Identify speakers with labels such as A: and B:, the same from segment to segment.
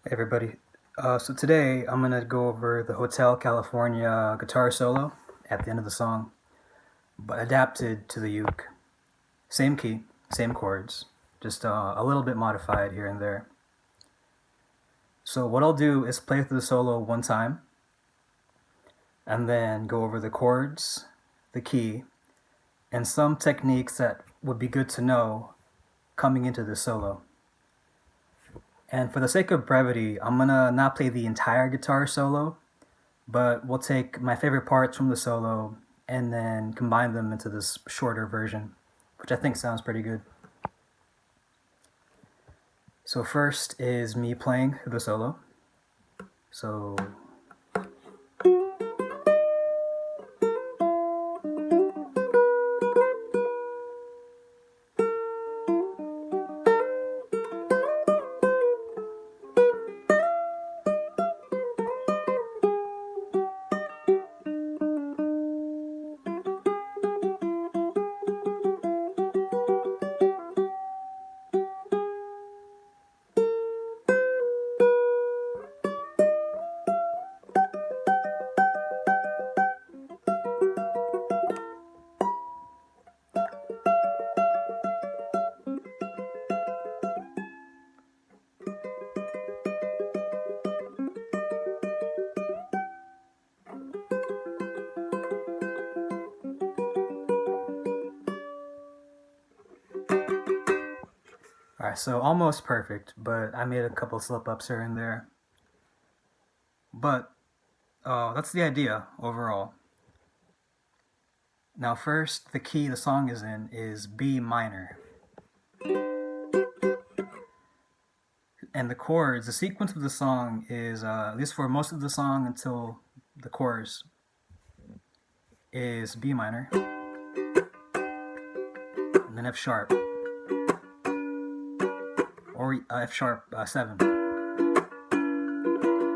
A: Hey everybody. So today I'm gonna go over the Hotel California guitar solo at the end of the song, but adapted to the uke. Same key, same chords, just a little bit modified here and there. So what I'll do is play through the solo one time, and then go over the chords, the key, and some techniques that would be good to know coming into the solo. And for the sake of brevity, I'm gonna not play the entire guitar solo, but we'll take my favorite parts from the solo and then combine them into this shorter version, which I think sounds pretty good. So first is me playing the solo. So alright, so almost perfect, but I made a couple slip-ups here and there. But that's the idea overall. Now first, the key the song is in is B minor. And the chords, the sequence of the song is, at least for most of the song until the chorus, is B minor, and then F sharp, or F sharp 7.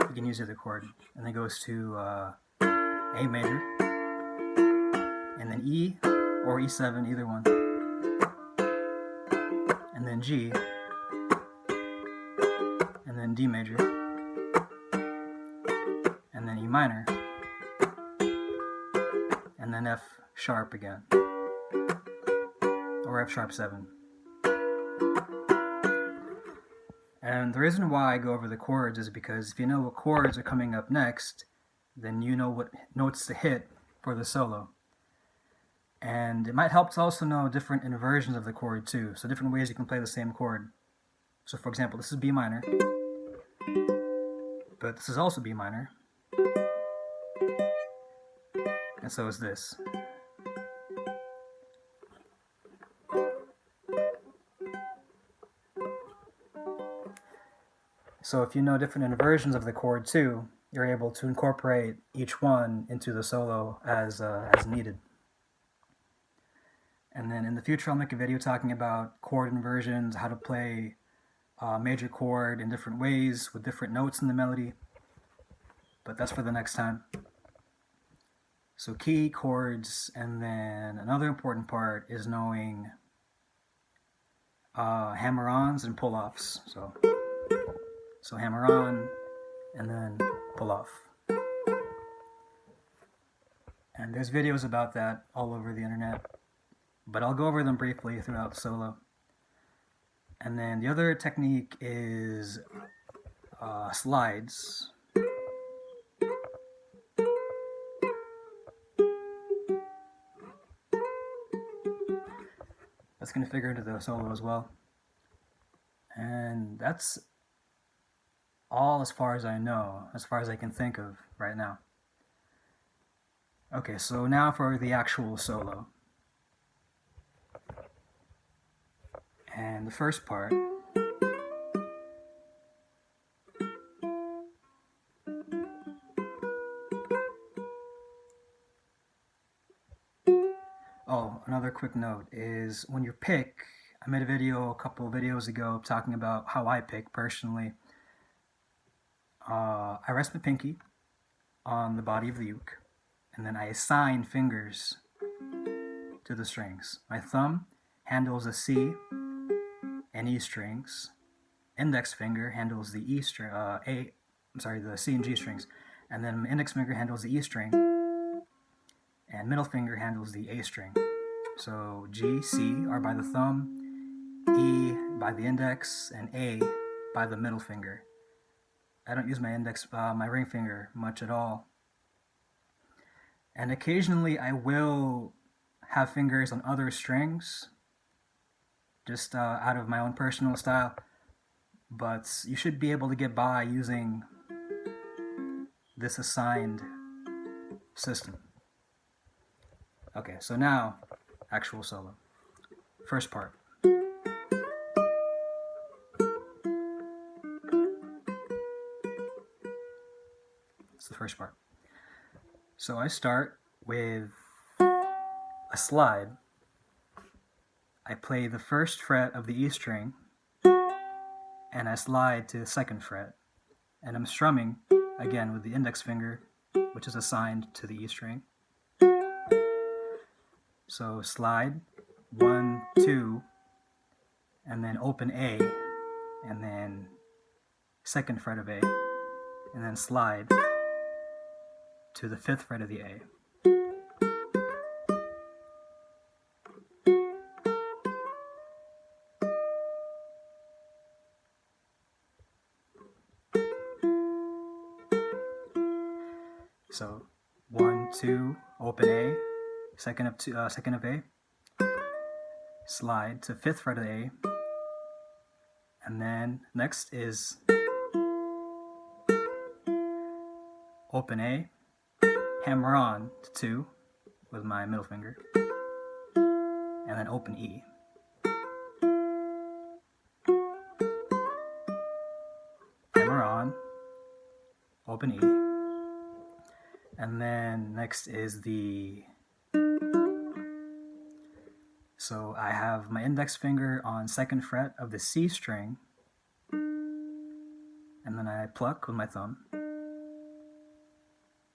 A: You can use either chord. And then it goes to A major, and then E or E7, either one, and then G, and then D major, and then E minor, and then F sharp again, or F sharp 7. And the reason why I go over the chords is because if you know what chords are coming up next, then you know what notes to hit for the solo. And it might help to also know different inversions of the chord too, so different ways you can play the same chord. So for example, this is B minor, but this is also B minor, and so is this. So if you know different inversions of the chord too, you're able to incorporate each one into the solo as needed. And then in the future, I'll make a video talking about chord inversions, how to play major chord in different ways with different notes in the melody. But that's for the next time. So key, chords, and then another important part is knowing hammer-ons and pull-offs. So hammer-on, and then pull-off. And there's videos about that all over the internet, but I'll go over them briefly throughout the solo. And then the other technique is slides. That's going to figure into the solo as well. And that's all as far as I know, as far as I can think of right now. Okay, so now for the actual solo. And the first part another quick note is when you pick, I made a video a couple of videos ago talking about how I pick personally. I rest my pinky on the body of the uke, and then I assign fingers to the strings. My thumb handles the C and E strings, index finger handles the E string, the C and G strings, and then my index finger handles the E string, and middle finger handles the A string. So G, C are by the thumb, E by the index, and A by the middle finger. I don't use my ring finger much at all. And occasionally I will have fingers on other strings, just out of my own personal style. But you should be able to get by using this assigned system. Okay, so now, actual solo. First part. It's the first part. So I start with a slide. I play the first fret of the E string, and I slide to the second fret. And I'm strumming, again, with the index finger, which is assigned to the E string. So slide, 1, 2, and then open A, and then second fret of A, and then slide to the 5th fret of the A. So 1, 2, open A, second of A, slide to 5th fret of A, and then next is open A, hammer on to 2 with my middle finger, and then open E. Hammer on, open E. And then next is so I have my index finger on 2nd fret of the C string, and then I pluck with my thumb,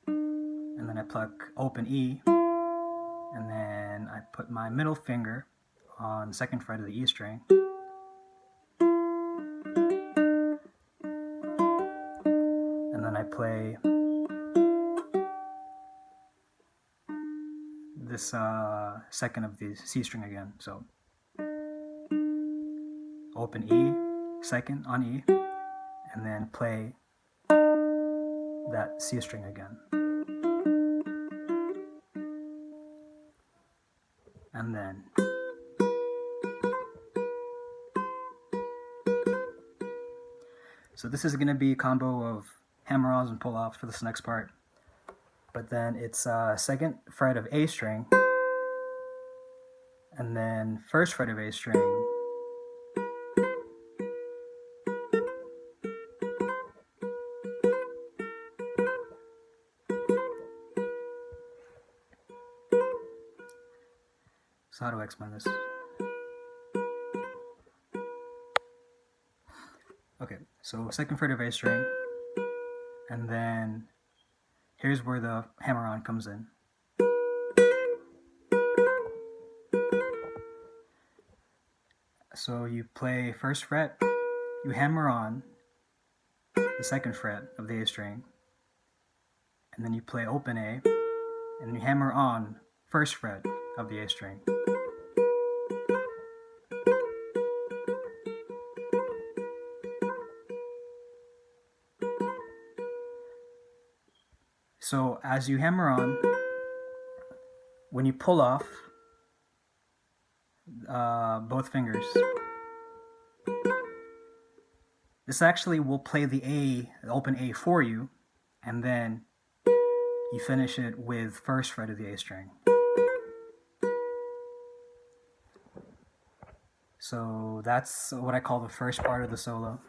A: and then I pluck open E, and then I put my middle finger on 2nd fret of the E string, and then I play this second of the C string again. So open E, second on E, and then play that C string again. And then so this is going to be a combo of hammer-ons and pull-offs for this next part. But then it's 2nd fret of A string, and then 1st fret of A string, so how do I explain this? Okay, so 2nd fret of A string, and then here's where the hammer-on comes in. So you play 1st fret, you hammer on the 2nd fret of the A string, and then you play open A, and you hammer on 1st fret of the A string. So as you hammer on, when you pull off both fingers, this actually will play the open A for you, and then you finish it with 1st fret of the A string. So that's what I call the first part of the solo.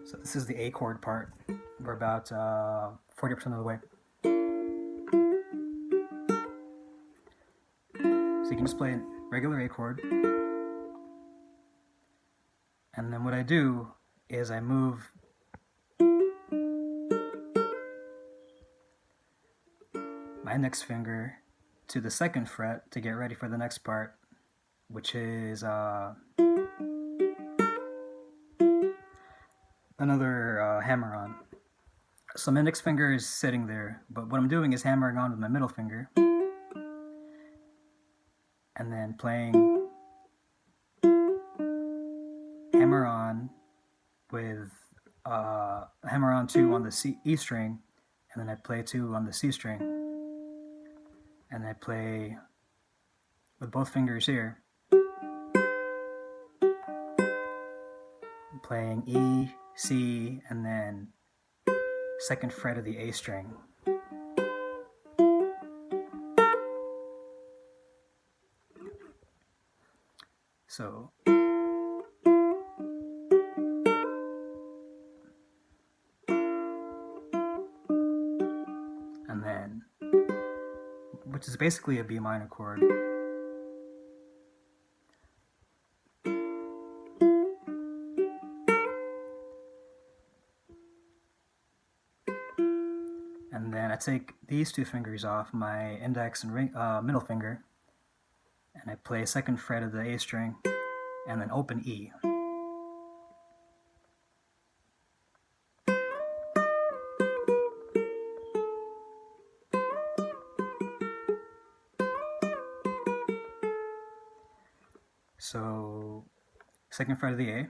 A: So this is the A chord part. We're about 40% of the way. So you can just play a regular A chord. And then what I do is I move my index finger to the 2nd fret to get ready for the next part, which is another hammer-on. So my index finger is sitting there, but what I'm doing is hammering on with my middle finger and then playing hammer-on with hammer-on 2 on the E string, and then I play 2 on the C string, and I play with both fingers here, I'm playing E, C, and then 2nd fret of the A string. So and then, which is basically a B minor chord. And then I take these 2 fingers off, my index and middle finger, and I play 2nd fret of the A string, and then open E. So 2nd fret of the A,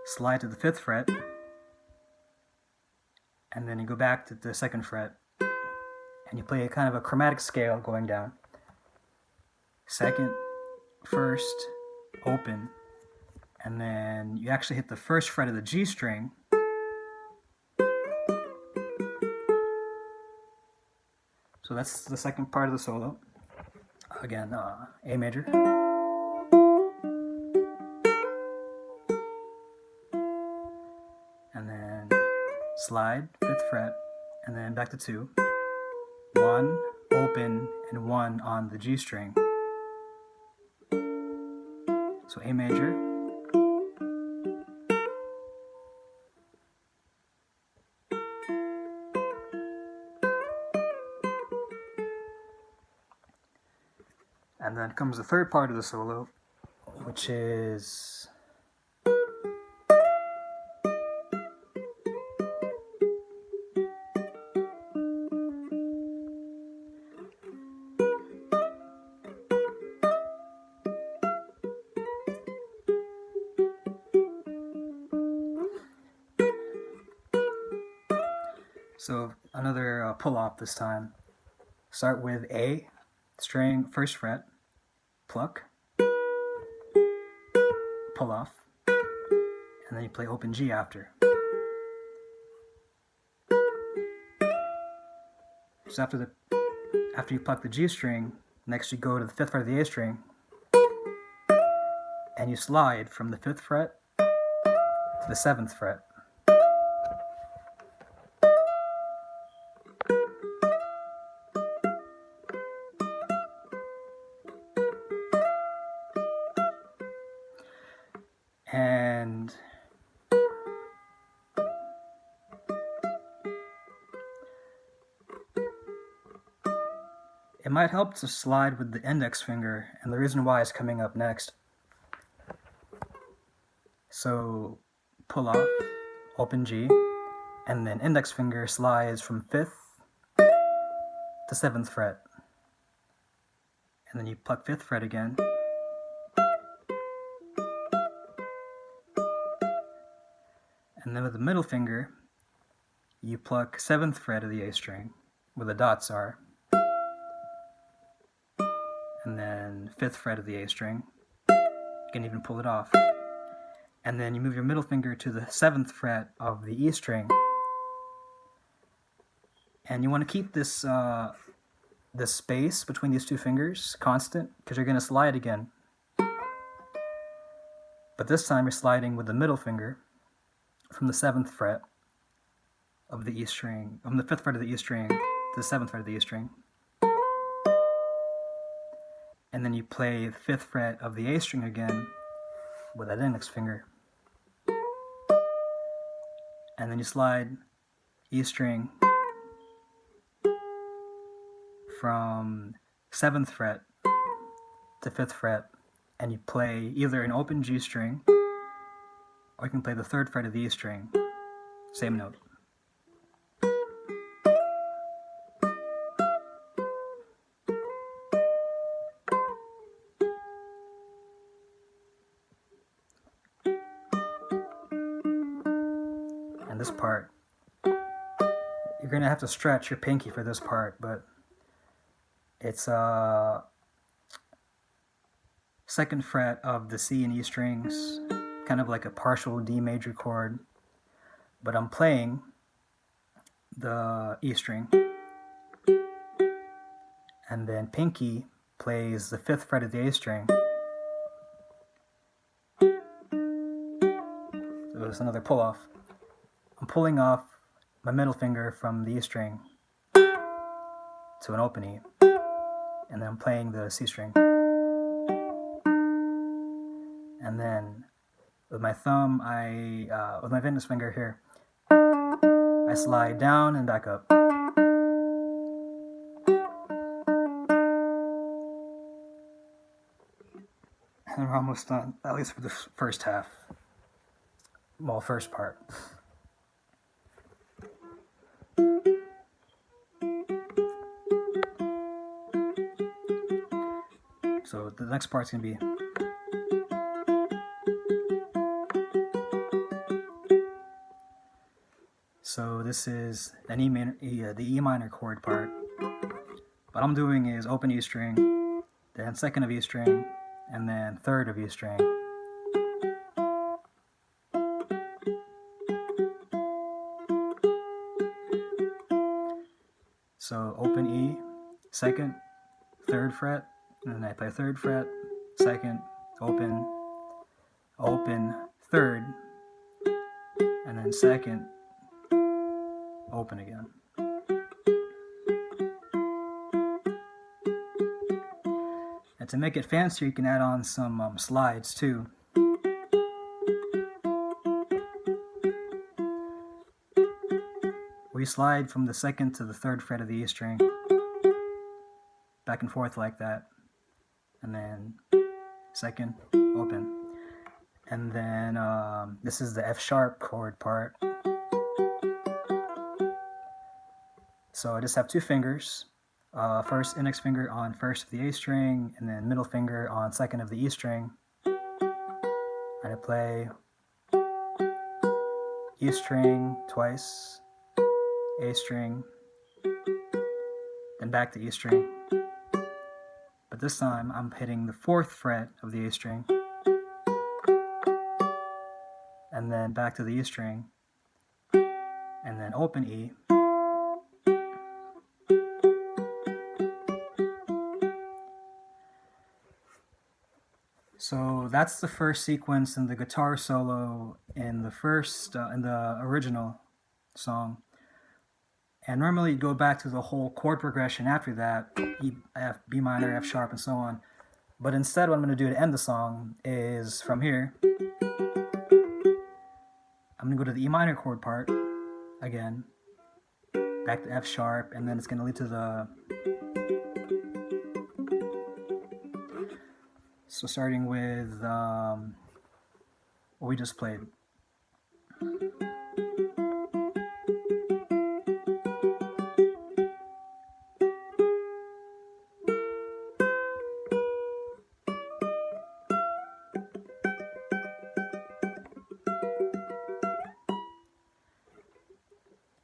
A: slide to the 5th fret, and then you go back to the 2nd fret, and you play a kind of a chromatic scale going down. 2nd, 1st, open, and then you actually hit the 1st fret of the G string, so that's the 2nd part of the solo. Again, A major, and then slide, 5th fret, and then back to 2, 1, open, and 1 on the G string. So A major, and then comes the 3rd part of the solo, which is so another pull-off this time. Start with A string, 1st fret, pluck, pull off, and then you play open G after. So after you pluck the G string, next you go to the 5th fret of the A string, and you slide from the 5th fret to the 7th fret. And it might help to slide with the index finger, and the reason why is coming up next. So pull off, open G, and then index finger slides from 5th to 7th fret. And then you pluck 5th fret again. And then with the middle finger, you pluck 7th fret of the A string, where the dots are. And then 5th fret of the A string. You can even pull it off. And then you move your middle finger to the 7th fret of the E string. And you want to keep this this space between these 2 fingers constant, because you're going to slide again. But this time you're sliding with the middle finger from the 7th fret of the E string, from the 5th fret of the E string to the 7th fret of the E string. And then you play the 5th fret of the A string again with that index finger. and then you slide E string from 7th fret to 5th fret, and you play either an open G string, or you can play the 3rd fret of the E string, same note. And this part, you're going to have to stretch your pinky for this part, but it's 2nd fret of the C and E strings, kind of like a partial D major chord, but I'm playing the E string, and then pinky plays the 5th fret of the A string. So it's another pull-off. I'm pulling off my middle finger from the E string to an open E, and then I'm playing the C string. And then with my thumb, with my index finger here, I slide down and back up. And we're almost done, at least for the first half. Well, first part. So the next part's going to be so this is an the E minor chord part. What I'm doing is open E string, then 2nd of E string, and then 3rd of E string. So open E, 2nd, 3rd fret, and then I play 3rd fret, 2nd, open, open, 3rd, and then 2nd, open again. And to make it fancier, you can add on some slides too. We slide from the 2nd to the 3rd fret of the E string, back and forth like that, and then 2nd, open. And then this is the F sharp chord part. So I just have 2 fingers, first index finger on 1st of the A string, and then middle finger on 2nd of the E string. And I play E string twice, A string, then back to E string. But this time I'm hitting the 4th fret of the A string, and then back to the E string, and then open E. So that's the first sequence in the guitar solo in the original song. And normally you go back to the whole chord progression after that, F, B minor, F sharp, and so on. But instead what I'm going to do to end the song is from here, I'm going to go to the E minor chord part again, back to F sharp, and then it's going to lead to the... So starting with what we just played.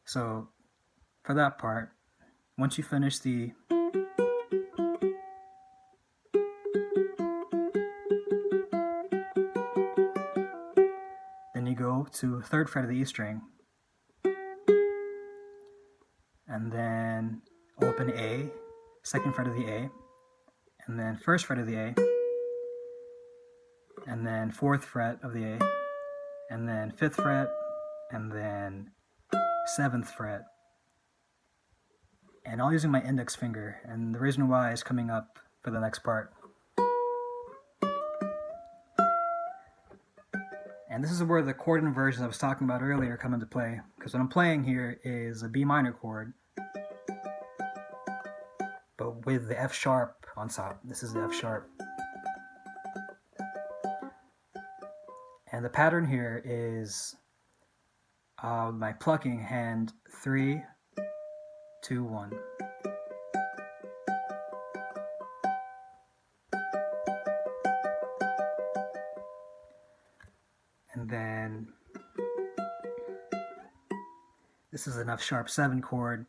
A: So for that part, once you finish the then you go to 3rd fret of the E string, and then open A, 2nd fret of the A, and then 1st fret of the A, and then 4th fret of the A, and then 5th fret, and then 7th fret, and all using my index finger, and the reason why is coming up for the next part. And this is where the chord inversions I was talking about earlier come into play, because what I'm playing here is a B minor chord, but with the F sharp on top. This is the F sharp. And the pattern here is my plucking hand 3, 2, 1. And then this is an F sharp 7 chord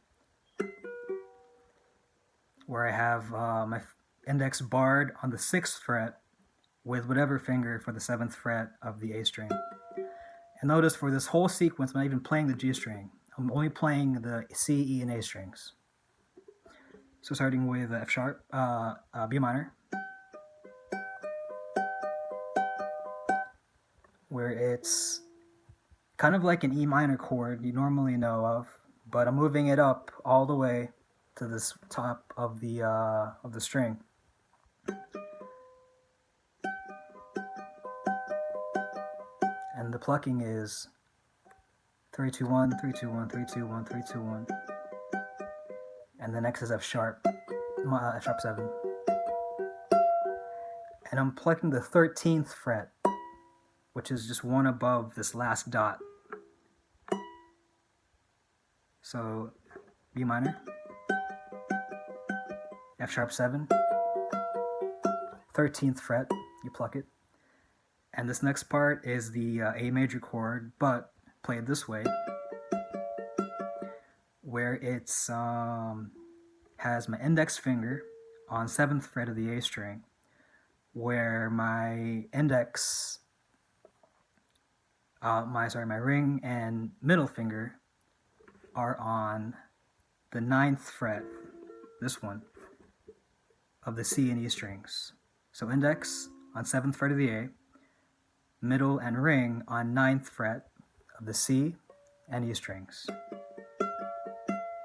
A: where I have my index barred on the 6th fret with whatever finger for the 7th fret of the A string. And notice for this whole sequence, I'm not even playing the G string. I'm only playing the C, E, and A strings. So starting with F sharp, B minor, where it's kind of like an E minor chord you normally know of, but I'm moving it up all the way to this top of the string. And the plucking is 3, 2, 1, 3, 2, 1, 3, 2, 1, 3, 2, 1. And the next is F sharp 7. And I'm plucking the 13th fret, which is just one above this last dot. So B minor, F sharp 7, 13th fret, you pluck it. And this next part is the A major chord, but played this way, where it's has my index finger on 7th fret of the A string, where my index, my ring and middle finger are on the 9th fret, this one, of the C and E strings. So index on 7th fret of the A, middle and ring on 9th fret of the C and E strings.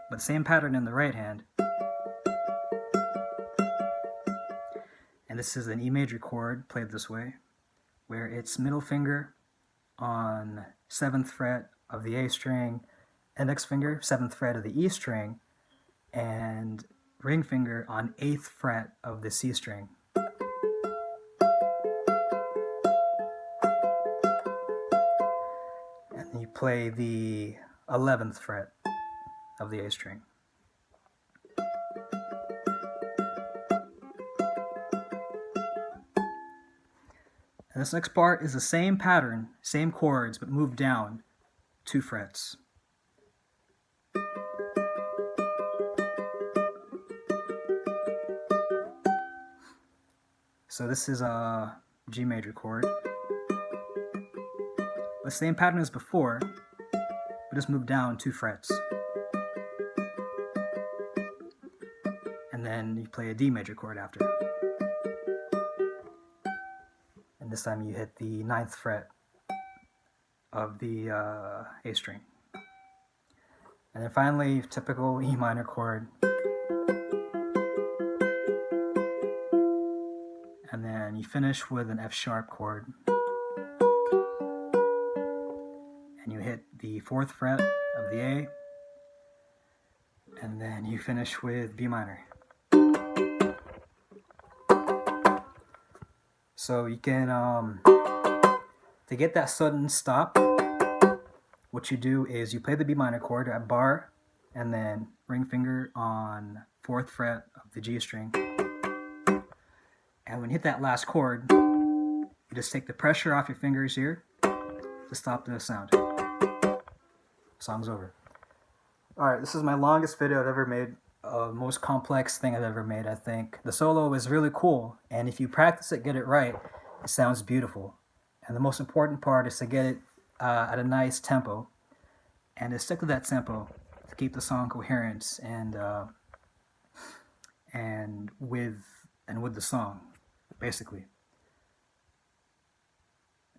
A: But same pattern in the right hand. And this is an E major chord played this way, where it's middle finger on 7th fret of the A string, index finger, 7th fret of the E string, and ring finger on 8th fret of the C string. And you play the 11th fret of the A string. And this next part is the same pattern, same chords, but moved down 2 frets. So this is a G major chord. The same pattern as before, but just moved down 2 frets. And then you play a D major chord after. And this time you hit the 9th fret of the A string. And then finally, typical E minor chord. And then you finish with an F sharp chord. And you hit the 4th fret of the A. And then you finish with B minor. So you can, to get that sudden stop, what you do is you play the B minor chord at bar, and then ring finger on 4th fret of the G string. And when you hit that last chord, you just take the pressure off your fingers here to stop the sound. Song's over. Alright, this is my longest video I've ever made. Most complex thing I've ever made, I think. The solo is really cool, and if you practice it, get it right, it sounds beautiful. And the most important part is to get it at a nice tempo, and to stick to that tempo to keep the song coherent and with the song, basically.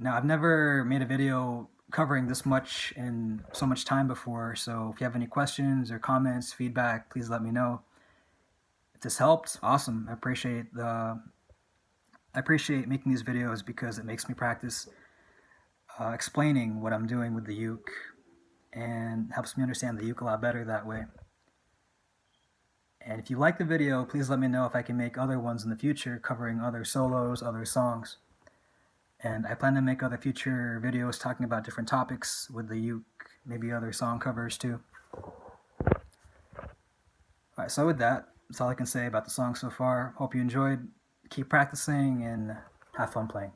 A: Now, I've never made a video covering this much in so much time before, so if you have any questions or comments, feedback, please let me know. If this helped, awesome. I appreciate making these videos because it makes me practice explaining what I'm doing with the uke, and helps me understand the uke a lot better that way. And if you like the video, please let me know if I can make other ones in the future covering other solos, other songs. And I plan to make other future videos talking about different topics with the uke, maybe other song covers too. Alright, so with that, that's all I can say about the song so far. Hope you enjoyed. Keep practicing and have fun playing.